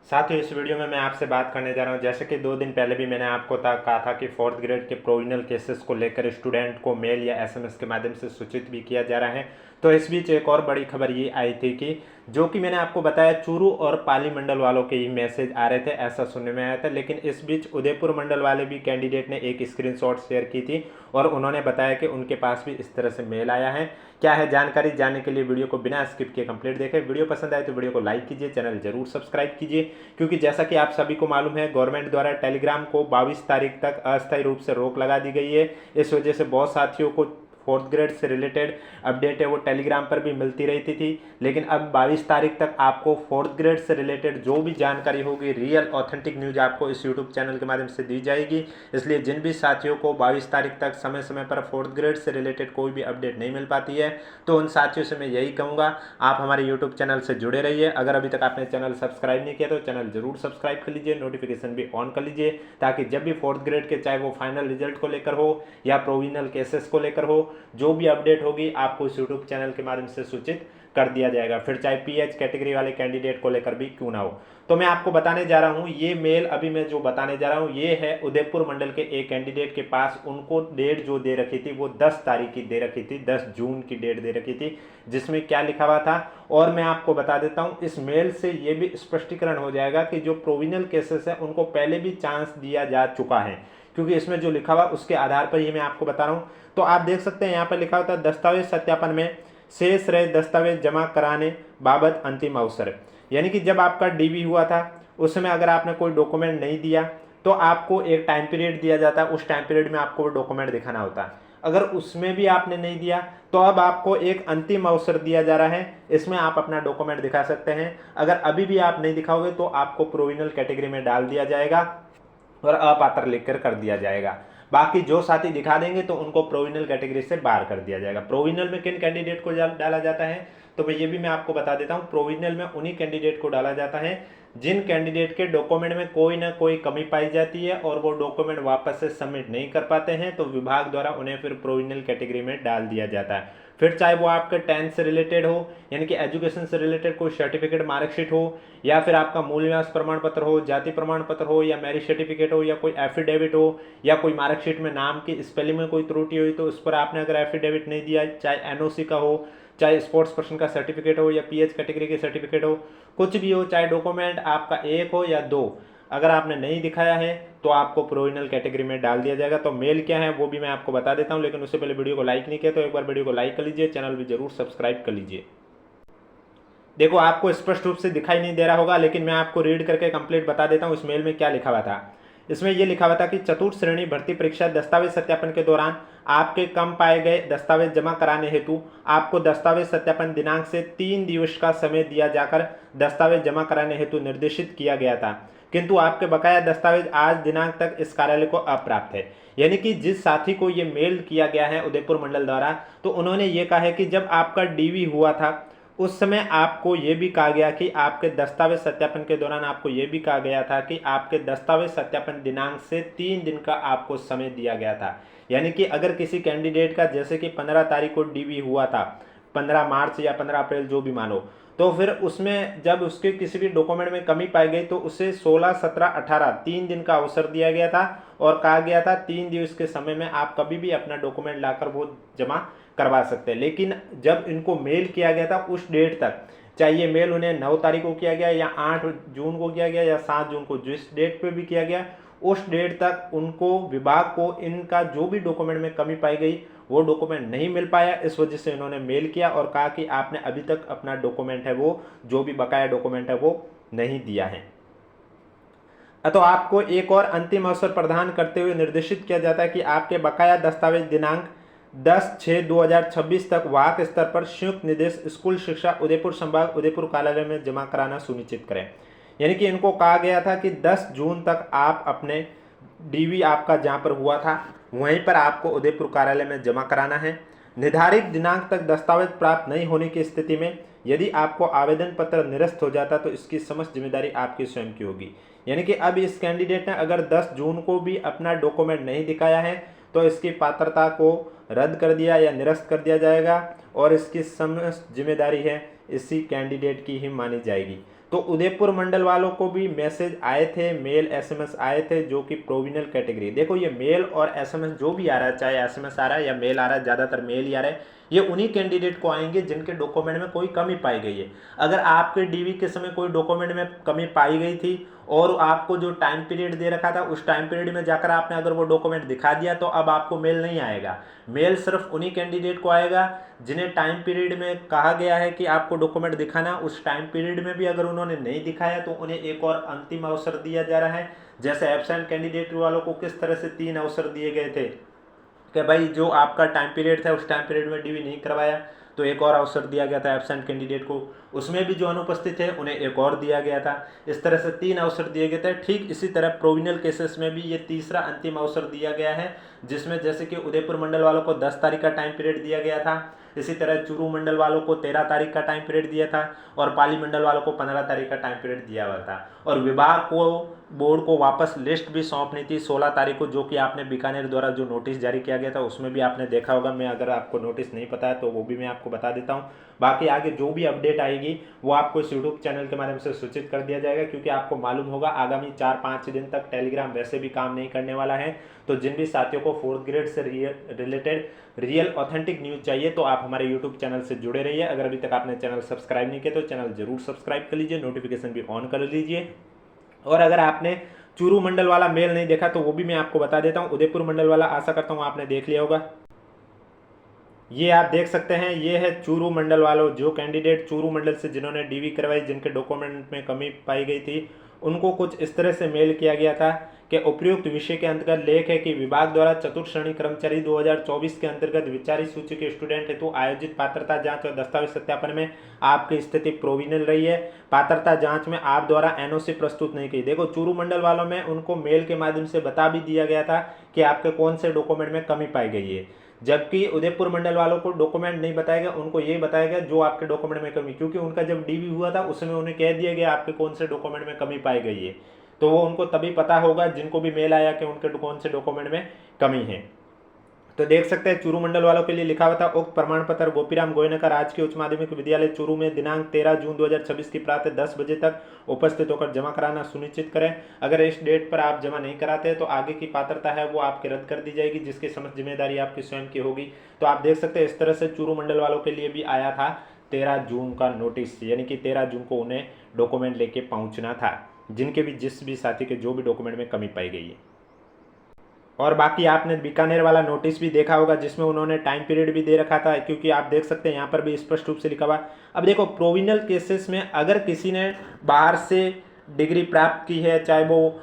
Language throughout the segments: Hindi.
साथियों, इस वीडियो में मैं आपसे बात करने जा रहा हूं। जैसे कि 2 दिन पहले भी मैंने आपको कहा था कि फोर्थ ग्रेड के प्रोविजनल केसेस को लेकर स्टूडेंट को मेल या एसएमएस के माध्यम से सूचित भी किया जा रहा है। तो इस बीच एक और बड़ी खबर ये आई थी कि जो कि मैंने आपको बताया चूरू और पाली मंडल वालों के ही मैसेज आ रहे थे, ऐसा सुनने में आया था। लेकिन इस बीच उदयपुर मंडल वाले भी कैंडिडेट ने एक स्क्रीनशॉट शेयर की थी और उन्होंने बताया कि उनके पास भी इस तरह से मेल आया है। क्या है जानकारी जानने के लिए वीडियो को बिना स्किप किए कंप्लीट देखें। वीडियो पसंद आए तो वीडियो को लाइक कीजिए, चैनल जरूर सब्सक्राइब कीजिए, क्योंकि जैसा कि आप सभी को मालूम है गवर्नमेंट द्वारा टेलीग्राम को 22 तारीख तक अस्थायी रूप से रोक लगा दी गई है। इस वजह से बहुत साथियों को फोर्थ ग्रेड से रिलेटेड अपडेट है वो टेलीग्राम पर भी मिलती रहती थी। लेकिन अब 22 तारीख तक आपको फोर्थ ग्रेड से रिलेटेड जो भी जानकारी होगी, रियल ऑथेंटिक न्यूज आपको इस यूट्यूब चैनल के माध्यम से दी जाएगी। इसलिए जिन भी साथियों को 22 तारीख तक समय समय पर फोर्थ ग्रेड से रिलेटेड कोई भी अपडेट नहीं मिल पाती है, तो उन साथियों से मैं यही कहूँगा, आप हमारे यूट्यूब चैनल से जुड़े रहिए। अगर अभी तक आपने चैनल सब्सक्राइब नहीं किया तो चैनल जरूर सब्सक्राइब कर लीजिए, नोटिफिकेशन भी ऑन कर लीजिए, ताकि जब भी फोर्थ ग्रेड के, चाहे वो फाइनल रिजल्ट को लेकर हो या प्रोविजनल केसेस को लेकर हो, जो भी अपडेट होगी आपको इस यूट्यूब चैनल के माध्यम से सूचित कर दिया जाएगा। फिर चाहे पीएच कैटेगरी वाले कैंडिडेट को लेकर भी क्यों ना हो। तो मैं आपको बताने जा रहा हूं, ये मेल अभी मैं जो बताने जा रहा हूं ये है उदयपुर मंडल के एक कैंडिडेट के पास। उनको डेट जो दे रखी थी वो 10 तारीख की दे रखी थी, 10 जून की डेट दे रखी थी, जिसमें क्या लिखा हुआ था और मैं आपको बता देता हूं। इस मेल से ये भी स्पष्टीकरण हो जाएगा कि जो प्रोविजनल केसेस है उनको पहले भी चांस दिया जा चुका है, क्योंकि इसमें जो लिखा हुआ उसके आधार पर ही मैं आपको बता रहा हूं। तो आप देख सकते हैं यहाँ पर लिखा होता है दस्तावेज सत्यापन में शेष रहे दस्तावेज जमा कराने बाबत अंतिम अवसर। यानी कि जब आपका डीवी हुआ था उस समय अगर आपने कोई डॉक्यूमेंट नहीं दिया तो आपको एक टाइम पीरियड दिया जाता है, उस टाइम पीरियड में आपको वो डॉक्यूमेंट दिखाना होता है। अगर उसमें भी आपने नहीं दिया तो अब आपको एक अंतिम अवसर दिया जा रहा है, इसमें आप अपना डॉक्यूमेंट दिखा सकते हैं। अगर अभी भी आप नहीं दिखाओगे तो आपको प्रोविजनल कैटेगरी में डाल दिया जाएगा और अपात्र लिखकर कर दिया जाएगा। बाकी जो साथी दिखा देंगे तो उनको प्रोविजनल कैटेगरी से बाहर कर दिया जाएगा। प्रोविजनल में किन कैंडिडेट को डाला जाता है तो मैं आपको बता देता हूं। प्रोविजनल में उन्हीं कैंडिडेट को डाला जाता है जिन कैंडिडेट के डॉक्यूमेंट में कोई ना कोई कमी पाई जाती है और वो डॉक्यूमेंट वापस से सबमिट नहीं कर पाते हैं, तो विभाग द्वारा उन्हें फिर प्रोविजनल कैटेगरी में डाल दिया जाता है। फिर चाहे वो आपके 10th से रिलेटेड हो, यानी कि एजुकेशन से रिलेटेड कोई सर्टिफिकेट मार्कशीट हो, या फिर आपका मूल निवास प्रमाण पत्र हो, जाति प्रमाण पत्र हो, या मैरिज सर्टिफिकेट हो, या कोई एफिडेविट हो, या कोई मार्कशीट में नाम की स्पेलिंग में कोई त्रुटि हुई तो उस पर आपने अगर एफिडेविट नहीं दिया, चाहे एनओसी का हो, चाहे स्पोर्ट्स पर्सन का सर्टिफिकेट हो, या पीएच कैटेगरी के सर्टिफिकेट हो, कुछ भी हो, चाहे डॉक्यूमेंट आपका एक हो या दो, अगर आपने नहीं दिखाया है तो आपको प्रोविजनल कैटेगरी में डाल दिया जाएगा। तो मेल क्या है वो भी मैं आपको बता देता हूं, लेकिन उससे पहले वीडियो को लाइक नहीं किया तो एक बार वीडियो को लाइक कर लीजिए, चैनल भी जरूर सब्सक्राइब कर लीजिए। देखो आपको स्पष्ट रूप से दिखाई नहीं दे रहा होगा, लेकिन मैं आपको रीड करके कंप्लीट बता देता हूँ इस मेल में क्या लिखा हुआ था। इसमें यह लिखा हुआ था कि चतुर्थ श्रेणी भर्ती परीक्षा दस्तावेज सत्यापन के दौरान आपके कम पाए गए दस्तावेज जमा कराने हेतु आपको दस्तावेज सत्यापन दिनांक से 3 दिवस का समय दिया जाकर दस्तावेज जमा कराने हेतु निर्देशित किया गया था, किंतु आपके बकाया दस्तावेज आज दिनांक तक इस कार्यालय को अप्राप्त है। यानी कि जिस साथी को ये मेल किया गया है उदयपुर मंडल द्वारा, तो उन्होंने ये कहा है कि जब आपका डीवी हुआ था उस समय आपको ये भी कहा गया कि आपके दस्तावेज सत्यापन के दौरान आपको ये भी कहा गया था कि आपके दस्तावेज सत्यापन दिनांक से 3 दिन का आपको समय दिया गया था। यानी कि अगर किसी कैंडिडेट का जैसे कि 15 तारीख को डीवी हुआ था, 15 मार्च या 15 अप्रैल जो भी मानो, तो फिर उसमें जब उसके किसी भी डॉक्यूमेंट में कमी पाई गई तो उसे 16, 17, 18 3 दिन का अवसर दिया गया था और कहा गया था 3 दिवस के समय में आप कभी भी अपना डॉक्यूमेंट लाकर वो जमा करवा सकते हैं। लेकिन जब इनको मेल किया गया था उस डेट तक, चाहे ये मेल उन्हें 9 तारीख को किया गया या 8 जून को किया गया या 7 जून को, जिस डेट पे भी किया गया उस डेट तक उनको, विभाग को, इनका जो भी डॉक्यूमेंट में कमी पाई गई वो डॉक्यूमेंट नहीं मिल पाया। इस वजह से इन्होंने मेल किया और कहा कि आपने अभी तक अपना डॉक्यूमेंट है वो जो भी बकाया डॉक्यूमेंट है वो नहीं दिया है। तो आपको एक और अंतिम अवसर प्रदान करते हुए निर्देशित किया जाता है कि आपके बकाया दस्तावेज दिनांक 10/6/2026 तक वाक स्तर पर संयुक्त निदेश स्कूल शिक्षा उदयपुर संभाग उदयपुर कार्यालय में जमा कराना सुनिश्चित करें। यानी कि इनको कहा गया था कि 10 जून तक आप अपने डीवी आपका जहां पर हुआ था वहीं पर आपको उदयपुर कार्यालय में जमा कराना है। निर्धारित दिनांक तक दस्तावेज प्राप्त नहीं होने की स्थिति में यदि आपको आवेदन पत्र निरस्त हो जाता तो इसकी समस्त जिम्मेदारी आपकी स्वयं की होगी। यानी कि अब इस कैंडिडेट ने अगर 10 जून को भी अपना डॉक्यूमेंट नहीं दिखाया है तो इसकी पात्रता को रद्द कर दिया या निरस्त कर दिया जाएगा और इसकी समस्त जिम्मेदारी है इसी कैंडिडेट की ही मानी जाएगी। तो उदयपुर मंडल वालों को भी मैसेज आए थे, मेल एसएमएस आए थे, जो कि प्रोविजनल कैटेगरी। देखो ये मेल और एसएमएस जो भी आ रहा है, चाहे एसएमएस आ रहा है या मेल आ रहा है, ज़्यादातर मेल ही आ रहा है, ये उन्हीं कैंडिडेट को आएंगे जिनके डॉक्यूमेंट में कोई कमी पाई गई है। अगर आपके डीवी के समय कोई डॉक्यूमेंट में कमी पाई गई थी और आपको जो टाइम पीरियड दे रखा था उस टाइम पीरियड में जाकर आपने अगर वो डॉक्यूमेंट दिखा दिया, तो अब आपको मेल नहीं आएगा। मेल सिर्फ उन्हीं कैंडिडेट को आएगा जिन्हें टाइम पीरियड में कहा गया है कि आपको डॉक्यूमेंट दिखाना, उस टाइम पीरियड में भी अगर उन्होंने नहीं दिखाया तो उन्हें एक और अंतिम अवसर दिया जा रहा है। जैसे एब्सेंट कैंडिडेट वालों को किस तरह से 3 अवसर दिए गए थे कि भाई जो आपका टाइम पीरियड था उस टाइम पीरियड में डीवी नहीं करवाया तो एक और अवसर दिया गया था एब्सेंट कैंडिडेट को, उसमें भी जो अनुपस्थित थे उन्हें एक और दिया गया था। इस तरह से 3 अवसर दिए गए थे। ठीक इसी तरह प्रोविजनल केसेस में भी ये तीसरा अंतिम अवसर दिया गया है, जिसमें जैसे कि उदयपुर मंडल वालों को 10 तारीख का टाइम पीरियड दिया गया था, इसी तरह चूरू मंडल वालों को 13 तारीख का टाइम पीरियड दिया था और पाली मंडल वालों को 15 तारीख का टाइम पीरियड दिया हुआ था। और विभाग को, बोर्ड को वापस लिस्ट भी सौंपनी थी 16 तारीख को, जो कि आपने बीकानेर द्वारा जो नोटिस जारी किया गया था उसमें भी आपने देखा होगा। मैं अगर आपको नोटिस नहीं पता है तो वो भी मैं आपको बता देता हूँ। बाकी आगे जो भी अपडेट आएगी वो आपको इस यूट्यूब चैनल के माध्यम से सूचित कर दिया जाएगा, क्योंकि आपको मालूम होगा आगामी 4-5 दिन तक टेलीग्राम वैसे भी काम नहीं करने वाला है। तो जिन भी साथियों को 4th ग्रेड से रिलेटेड रियल ऑथेंटिक न्यूज़ चाहिए तो आप हमारे यूट्यूब चैनल से जुड़े रहिए। अगर अभी तक आपने चैनल सब्सक्राइब नहीं किया तो चैनल जरूर सब्सक्राइब कर लीजिए, नोटिफिकेशन भी ऑन कर लीजिए। और अगर आपने चूरू मंडल वाला मेल नहीं देखा तो वो भी मैं आपको बता देता हूँ। उदयपुर मंडल वाला आशा करता हूँ आपने देख लिया होगा। ये आप देख सकते हैं, ये है चूरू मंडल वालों, जो कैंडिडेट चूरू मंडल से जिन्होंने डीवी करवाई, जिनके डॉक्यूमेंट में कमी पाई गई थी, उनको कुछ इस तरह से मेल किया गया था कि उपयुक्त विषय के अंतर्गत लेख है कि विभाग द्वारा चतुर्थ श्रेणी कर्मचारी 2024 के अंतर्गत विचारित सूची के स्टूडेंट हेतु आयोजित पात्रता जांच और दस्तावेज सत्यापन में आपकी स्थिति प्रोविजनल रही है। पात्रता जांच में आप द्वारा एनओसी प्रस्तुत नहीं की। देखो चूरू मंडल वालों में उनको मेल के माध्यम से बता भी दिया गया था कि आपके कौन से डॉक्यूमेंट में कमी पाई गई है, जबकि उदयपुर मंडल वालों को डॉक्यूमेंट नहीं बताया गया, उनको ये बताया गया जो आपके डॉक्यूमेंट में कमी, क्योंकि उनका जब डीवी हुआ था उसमें उन्हें कह दिया गया आपके कौन से डॉक्यूमेंट में कमी पाई गई है। तो वो उनको तभी पता होगा जिनको भी मेल आया कि उनके कौन से डॉक्यूमेंट में कमी है। तो देख सकते हैं चूरू मंडल वालों के लिए लिखा हुआ था, उक्त प्रमाण पत्र गोपीराम गोयनकर राजकीय उच्च माध्यमिक विद्यालय चूरू में दिनांक 13 जून 2026 की प्रातः 10 बजे तक उपस्थित होकर जमा कराना सुनिश्चित करें। अगर इस डेट पर आप जमा नहीं कराते तो आगे की पात्रता है वो आपकी रद्द कर दी जाएगी, जिसकी समस्त जिम्मेदारी आपकी स्वयं की होगी। तो आप देख सकते हैं इस तरह से चूरू मंडल वालों के लिए भी आया था 13 जून का नोटिस, यानी कि 13 जून को उन्हें डॉक्यूमेंट लेके पहुंचना था, जिनके भी जिस भी साथी के जो भी डॉक्यूमेंट में कमी पाई गई है। और बाकी आपने बीकानेर वाला नोटिस भी देखा होगा, जिसमें उन्होंने टाइम पीरियड भी दे रखा था, क्योंकि आप देख सकते हैं यहाँ पर भी स्पष्ट रूप से लिखा हुआ। अब देखो प्रोविजनल केसेस में अगर किसी ने बाहर से डिग्री प्राप्त की है, चाहे वो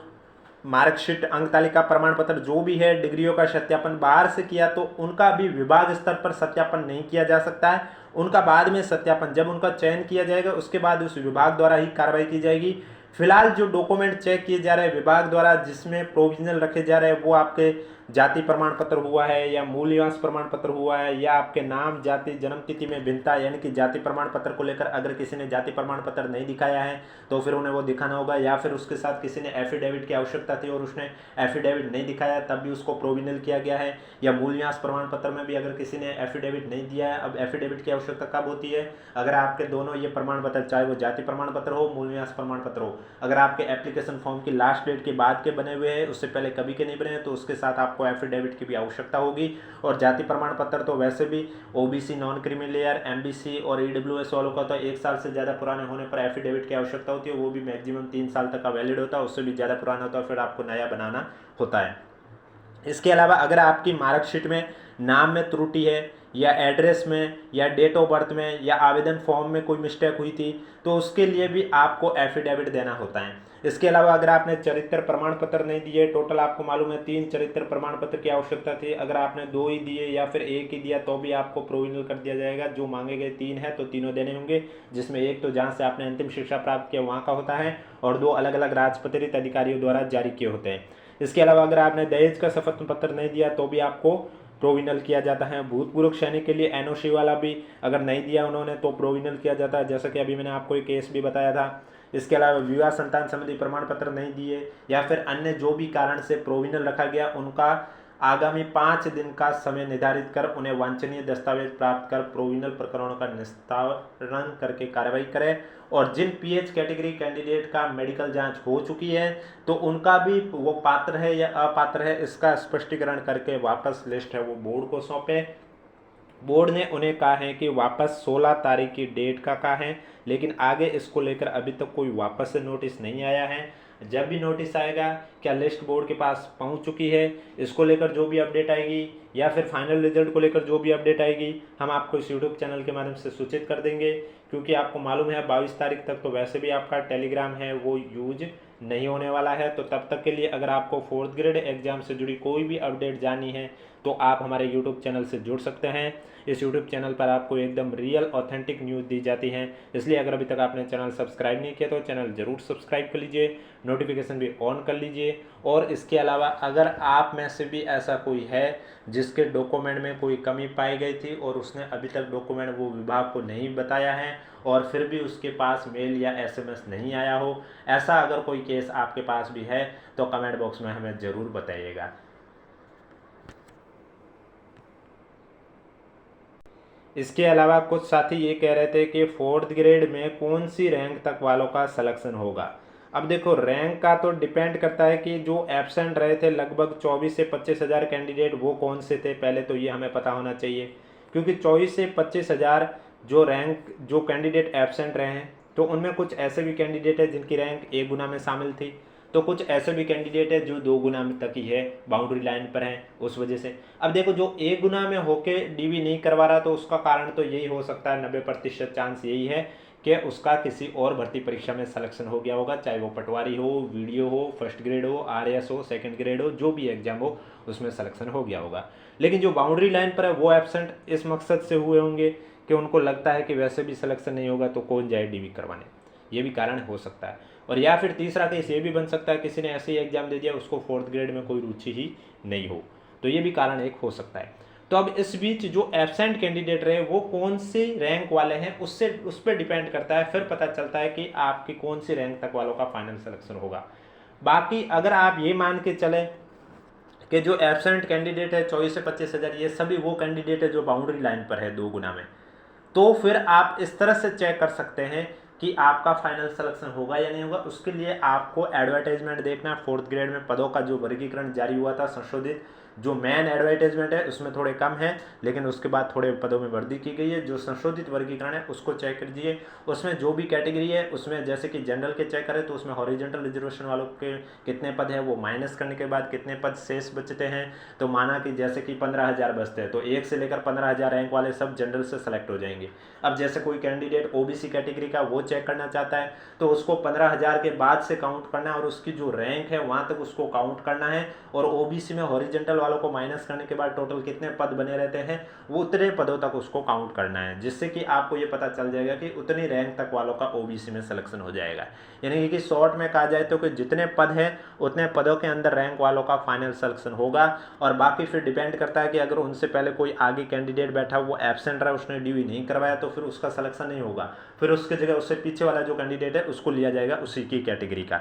मार्कशीट, अंक तालिका, प्रमाण पत्र जो भी है, डिग्रियों का सत्यापन बाहर से किया, तो उनका भी विभाग स्तर पर सत्यापन नहीं किया जा सकता है। उनका बाद में सत्यापन, जब उनका चयन किया जाएगा उसके बाद उस विभाग द्वारा ही कार्रवाई की जाएगी। फिलहाल जो डॉक्यूमेंट चेक किए जा रहे हैं विभाग द्वारा, जिसमें प्रोविजनल रखे जा रहे हैं, वो आपके जाति प्रमाण पत्र हुआ है या मूल निवास प्रमाण पत्र हुआ है, या आपके नाम, जाति, जन्म तिथि में भिन्नता, यानी कि जाति प्रमाण पत्र को लेकर अगर किसी ने जाति प्रमाण पत्र नहीं दिखाया है तो फिर उन्हें वो दिखाना होगा, या फिर उसके साथ किसी ने एफिडेविट की आवश्यकता थी और उसने एफिडेविट नहीं दिखाया तब भी उसको प्रोविजनल किया गया है। या मूल निवास प्रमाण पत्र में भी अगर किसी ने एफिडेविट नहीं दिया है, अब एफिडेविट की आवश्यकता कब होती है, अगर आपके दोनों ये प्रमाण पत्र, चाहे वो जाति प्रमाण पत्र हो, मूल निवास प्रमाण पत्र हो, अगर आपके एप्लीकेशन फॉर्म की लास्ट डेट के बाद के बने हुए हैं, उससे पहले कभी के नहीं बने हैं, तो उसके साथ आपको एफिडेविट की भी आवश्यकता होगी। और जाति प्रमाण पत्र तो वैसे भी OBC, non creamy layer, MBC और ईडब्ल्यूएस वालों का तो 1 साल से ज़्यादा पुराने होने पर एफिडेविट की आवश्यकता होती है, वो भी मैक्सिमम 3 साल तक का वैलिड होता है, उससे भी ज़्यादा पुराना होता है, फिर आपको नया बनाना होता है। इसके अलावा अगर आपकी मार्कशीट में नाम में त्रुटि है, या एड्रेस में, या डेट ऑफ बर्थ में, या आवेदन फॉर्म में कोई मिस्टेक हुई थी, तो उसके लिए भी आपको एफिडेविट देना होता है। इसके अलावा अगर आपने चरित्र प्रमाण पत्र नहीं दिए, टोटल आपको मालूम है 3 चरित्र प्रमाण पत्र की आवश्यकता थी, अगर आपने 2 ही दिए या फिर 1 ही दिया तो भी आपको प्रोविजनल कर दिया जाएगा। जो मांगे गए 3 है तो तीनों देने होंगे, जिसमें एक तो जहाँ से आपने अंतिम शिक्षा प्राप्त किया वहाँ का होता है, और 2 अलग अलग राजपत्रित अधिकारियों द्वारा जारी किए होते हैं। इसके अलावा अगर आपने दहेज का शपथ पत्र नहीं दिया तो भी आपको प्रोविजनल किया जाता है। भूतपूर्व सैनिक के लिए एनओसी वाला भी अगर नहीं दिया उन्होंने तो प्रोविजनल किया जाता है, जैसा कि अभी मैंने आपको एक केस भी बताया था। इसके अलावा विवाह संतान संबंधी प्रमाण पत्र नहीं दिए या फिर अन्य जो भी कारण से प्रोविजनल रखा गया, उनका आगामी 5 दिन का समय निर्धारित कर उन्हें वांछनीय दस्तावेज प्राप्त कर प्रोविजनल प्रकरणों का निस्तारण करके कार्रवाई करें। और जिन पीएच कैटेगरी कैंडिडेट का मेडिकल जांच हो चुकी है तो उनका भी वो पात्र है या अपात्र है इसका स्पष्टीकरण करके वापस लिस्ट है वो बोर्ड को सौंपे। बोर्ड ने उन्हें कहा है कि वापस 16 तारीख की डेट का कहा है, लेकिन आगे इसको लेकर अभी तक कोई वापस से नोटिस नहीं आया है। जब भी नोटिस आएगा, क्या लिस्ट बोर्ड के पास पहुंच चुकी है, इसको लेकर जो भी अपडेट आएगी या फिर फाइनल रिजल्ट को लेकर जो भी अपडेट आएगी हम आपको इस यूट्यूब चैनल के माध्यम से सूचित कर देंगे। क्योंकि आपको मालूम है 22 तारीख तक तो वैसे भी आपका टेलीग्राम है वो यूज नहीं होने वाला है। तो तब तक के लिए अगर आपको 4th ग्रेड एग्जाम से जुड़ी कोई भी अपडेट जाननी है तो आप हमारे यूट्यूब चैनल से जुड़ सकते हैं। इस यूट्यूब चैनल पर आपको एकदम रियल ऑथेंटिक न्यूज़ दी जाती हैं। इसलिए अगर अभी तक आपने चैनल सब्सक्राइब नहीं किया तो चैनल ज़रूर सब्सक्राइब कर लीजिए, नोटिफिकेशन भी ऑन कर लीजिए। और इसके अलावा अगर आप में से भी ऐसा कोई है जिसके डॉक्यूमेंट में कोई कमी पाई गई थी और उसने अभी तक डॉक्यूमेंट वो विभाग को नहीं बताया है और फिर भी उसके पास मेल या एसएमएस नहीं आया हो, ऐसा अगर कोई केस आपके पास भी है तो कमेंट बॉक्स में हमें ज़रूर बताइएगा। इसके अलावा कुछ साथी ये कह रहे थे कि 4th ग्रेड में कौन सी रैंक तक वालों का सिलेक्शन होगा। अब देखो, रैंक का तो डिपेंड करता है कि जो एब्सेंट रहे थे लगभग 24 से 25 हज़ार कैंडिडेट वो कौन से थे, पहले तो ये हमें पता होना चाहिए। क्योंकि 24 से 25 हज़ार जो कैंडिडेट एब्सेंट रहे हैं तो उनमें कुछ ऐसे भी कैंडिडेट है जिनकी रैंक A गुना में शामिल थी, तो कुछ ऐसे भी कैंडिडेट है जो 2 गुना में तक ही है, बाउंड्री लाइन पर है उस वजह से। अब देखो, जो 1 गुना में होके डीवी नहीं करवा रहा तो उसका कारण तो यही हो सकता है, 90% चांस यही है कि उसका किसी और भर्ती परीक्षा में सिलेक्शन हो गया होगा, चाहे वो पटवारी हो, वीडियो हो, 1st ग्रेड हो, RS हो, 2nd ग्रेड हो, जो भी एग्जाम हो उसमें सिलेक्शन हो गया होगा। लेकिन जो बाउंड्री लाइन पर है वो एब्सेंट इस मकसद से हुए होंगे कि उनको लगता है कि वैसे भी सिलेक्शन नहीं होगा तो कौन जाए डीवी करवाने, ये भी कारण हो सकता है। और या फिर तीसरा केस ये भी बन सकता है किसी ने ऐसे ही एग्जाम दे दिया, उसको 4th ग्रेड में कोई रुचि ही नहीं हो, तो ये भी कारण एक हो सकता है। तो अब इस बीच जो एब्सेंट कैंडिडेट रहे वो कौन सी रैंक वाले हैं उस पर डिपेंड करता है, फिर पता चलता है कि आपकी कौन सी रैंक तक वालों का फाइनल सिलेक्शन होगा। बाकी अगर आप ये मान के चले कि जो एब्सेंट कैंडिडेट है 24 से 25 हज़ार ये सभी वो कैंडिडेट है जो बाउंड्री लाइन पर है 2 गुना में, तो फिर आप इस तरह से चेक कर सकते हैं कि आपका फाइनल सिलेक्शन होगा या नहीं होगा। उसके लिए आपको एडवर्टाइजमेंट देखना है। 4th ग्रेड में पदों का जो वर्गीकरण जारी हुआ था संशोधित, जो मेन एडवर्टाइजमेंट है उसमें थोड़े कम है, लेकिन उसके बाद थोड़े पदों में वृद्धि की गई है। जो संशोधित वर्गीकरण है उसको चेक कीजिए, उसमें जो भी कैटेगरी है उसमें जैसे कि जनरल के चेक करें तो उसमें हॉरिजॉन्टल रिजर्वेशन वालों के कितने पद हैं वो माइनस करने के बाद कितने पद शेष बचते हैं। तो माना कि जैसे कि 15,000 बचते हैं तो 1 से लेकर 15,000 रैंक वाले सब जनरल से सेलेक्ट हो जाएंगे। अब जैसे कोई कैंडिडेट ओबीसी कैटेगरी का वो चेक करना चाहता है तो उसको 15,000 के बाद से काउंट करना है और उसकी जो रैंक है वहाँ तक उसको काउंट करना है। और ओबीसी में हॉरिजॉन्टल वालों को माइनस करने के बाद टोटल कितने पद बने रहते हैं वो उतने पदों तक उसको काउंट करना है, जिससे कि आपको ये पता चल जाएगा कि उतनी रैंक तक वालों का ओबीसी में सिलेक्शन हो जाएगा। यानी कि शॉर्ट में कहा जाए तो कि जितने पद हैं उतने पदों के अंदर रैंक वालों का फाइनल सिलेक्शन होगा। और बाकी फिर डिपेंड करता है कि अगर उनसे पहले कोई आगे कैंडिडेट बैठा वो एब्सेंट रहा, उसने डीवी नहीं करवाया तो फिर उसका सिलेक्शन नहीं होगा, फिर उसकी जगह उससे पीछे वाला जो कैंडिडेट है उसको लिया जाएगा उसी की कैटेगरी का।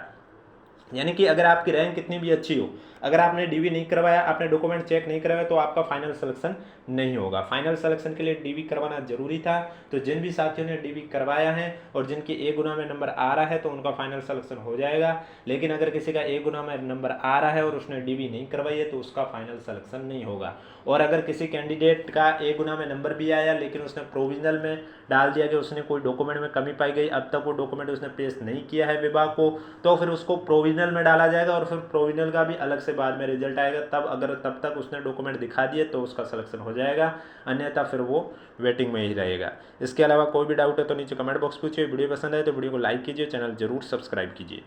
यानी कि अगर आपकी रैंक कितनी भी अच्छी हो, अगर आपने डीवी नहीं करवाया, आपने डॉक्यूमेंट चेक नहीं करवाया तो आपका फाइनल सिलेक्शन नहीं होगा। फाइनल सिलेक्शन के लिए डीवी करवाना जरूरी था। तो जिन भी साथियों ने डीवी करवाया है और जिनकी A गुना में नंबर आ रहा है तो उनका फाइनल सिलेक्शन हो जाएगा। लेकिन अगर किसी का A गुना में नंबर आ रहा है और उसने डीवी नहीं करवाई है तो उसका फाइनल सिलेक्शन नहीं होगा। और अगर किसी कैंडिडेट का A गुना में नंबर भी आया लेकिन उसने प्रोविजनल में डाल दिया कि उसने कोई डॉक्यूमेंट में कमी पाई गई, अब तक वो डॉक्यूमेंट उसने पेश नहीं किया है विभाग को, तो फिर उसको प्रोविजनल में डाला जाएगा और फिर प्रोविजनल का भी अलग से बाद में रिजल्ट आएगा। तब तक उसने डॉक्यूमेंट दिखा दिए तो उसका सिलेक्शन हो जाएगा, अन्यथा फिर वो वेटिंग में ही रहेगा। इसके अलावा कोई भी डाउट है तो नीचे कमेंट बॉक्स पूछिए। वीडियो पसंद आए तो वीडियो को लाइक कीजिए, चैनल जरूर सब्सक्राइब कीजिए।